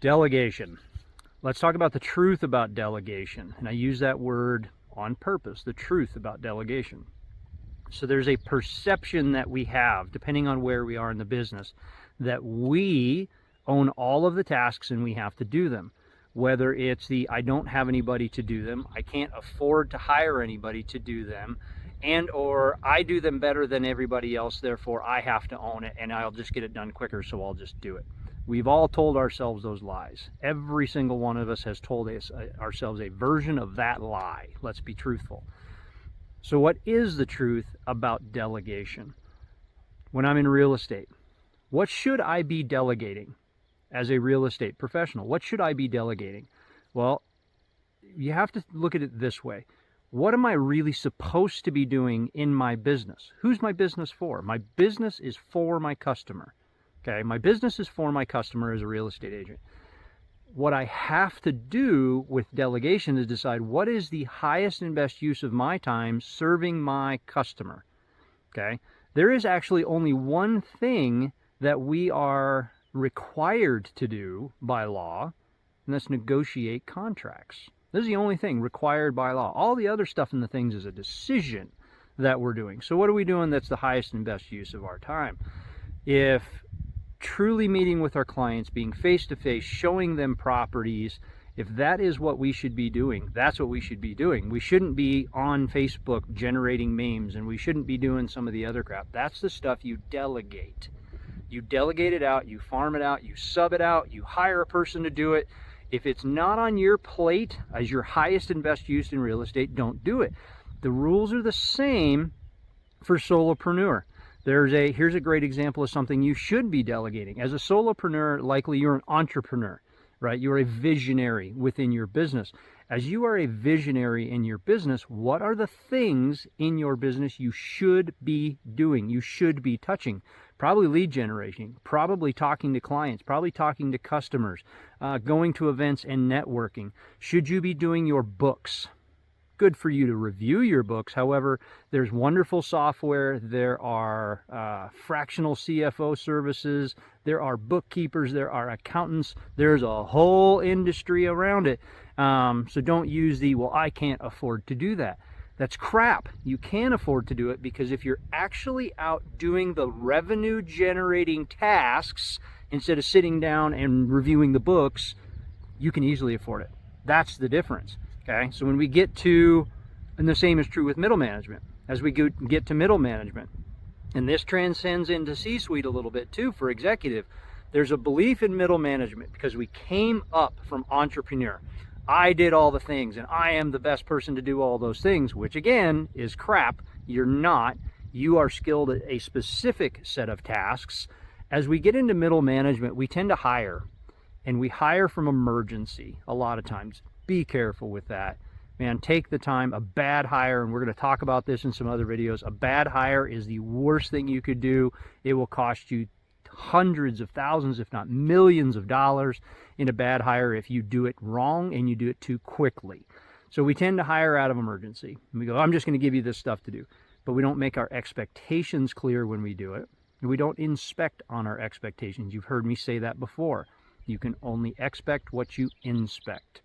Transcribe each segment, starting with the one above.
Delegation. Let's talk about the truth about delegation. And I use that word on purpose, the truth about delegation. So there's a perception that we have, depending on where we are in the business, that we own all of the tasks and we have to do them. Whether it's the I don't have anybody to do them, I can't afford to hire anybody to do them, and or I do them better than everybody else, therefore I have to own it and I'll just get it done quicker, so I'll just do it. We've all told ourselves those lies. Every single one of us has told ourselves a version of that lie. Let's be truthful. So what is the truth about delegation? When I'm in real estate, what should I be delegating as a real estate professional? What should I be delegating? Well, you have to look at it this way. What am I really supposed to be doing in my business? Who's my business for? My business is for my customer. Okay, my business is for my customer as a real estate agent. What I have to do with delegation is decide what is the highest and best use of my time serving my customer. Okay, there is actually only one thing that we are required to do by law, and that's negotiate contracts. This is the only thing required by law. All the other stuff in the things is a decision that we're doing. So what are we doing that's the highest and best use of our time? If truly meeting with our clients, being face-to-face, showing them properties, if that is what we should be doing, that's what we should be doing. We shouldn't be on Facebook generating memes, and we shouldn't be doing some of the other crap. That's the stuff you delegate. You delegate it out, you farm it out, you sub it out, you hire a person to do it. If it's not on your plate as your highest and best use in real estate, don't do it. The rules are the same for solopreneur. Here's a great example of something you should be delegating. As a solopreneur, likely you're an entrepreneur, right? You're a visionary within your business. As you are a visionary in your business, what are the things in your business you should be doing? You should be touching. Probably lead generation, probably talking to clients, probably talking to customers, going to events and networking. Should you be doing your books? Good for you to review your books. However, there's wonderful software. There are fractional CFO services. There are bookkeepers. There are accountants. There's a whole industry around it. So don't use the, well, I can't afford to do that. That's crap. You can afford to do it because if you're actually out doing the revenue generating tasks instead of sitting down and reviewing the books, you can easily afford it. That's the difference. Okay, so when we get to, and the same is true with middle management, as we get to middle management, and this transcends into C-suite a little bit too for executive, there's a belief in middle management because we came up from entrepreneur. I did all the things and I am the best person to do all those things, which again is crap. You're not. You are skilled at a specific set of tasks. As we get into middle management, we tend to hire, and we hire from emergency a lot of times. Be careful with that. Man, take the time. A bad hire, and we're going to talk about this in some other videos, a bad hire is the worst thing you could do. It will cost you hundreds of thousands, if not millions of dollars in a bad hire if you do it wrong and you do it too quickly. So we tend to hire out of emergency. We go, I'm just going to give you this stuff to do. But we don't make our expectations clear when we do it. And we don't inspect on our expectations. You've heard me say that before. You can only expect what you inspect.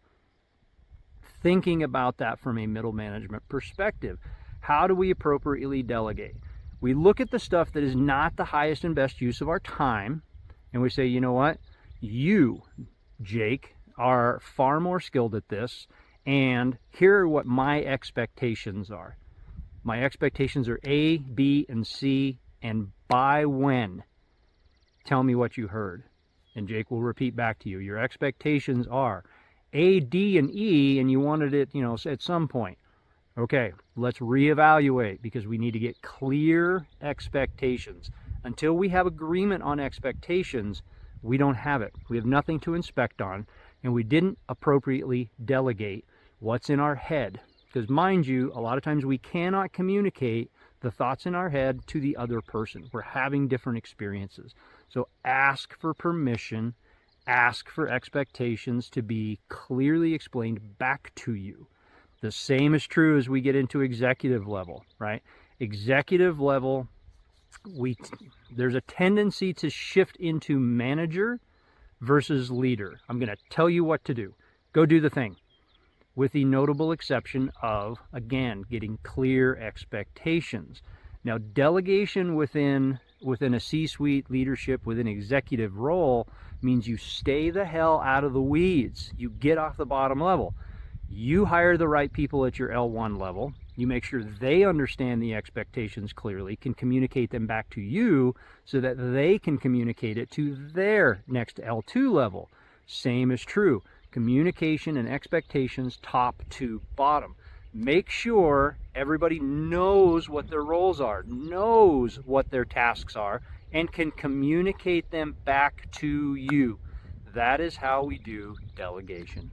Thinking about that from a middle management perspective, how do we appropriately delegate? We look at the stuff that is not the highest and best use of our time, and we say, you know what? You, Jake, are far more skilled at this, and here are what my expectations are. My expectations are A, B, and C, and by when? Tell me what you heard. And Jake will repeat back to you. Your expectations are A, D, and E, and you wanted it, at some point. Okay, let's reevaluate because we need to get clear expectations. Until we have agreement on expectations, we don't have it. We have nothing to inspect on, and we didn't appropriately delegate what's in our head. Because mind you, a lot of times we cannot communicate the thoughts in our head to the other person. We're having different experiences. So ask for permission. Ask for expectations to be clearly explained back to you. The same is true as we get into executive level, right? Executive level, there's a tendency to shift into manager versus leader. I'm going to tell you what to do. Go do the thing. With the notable exception of, again, getting clear expectations. Now, delegation within a C-suite leadership, within executive role, means you stay the hell out of the weeds. You get off the bottom level. You hire the right people at your L1 level. You make sure they understand the expectations clearly, can communicate them back to you so that they can communicate it to their next L2 level. Same is true. Communication and expectations top to bottom. Make sure everybody knows what their roles are, knows what their tasks are, and can communicate them back to you. That is how we do delegation.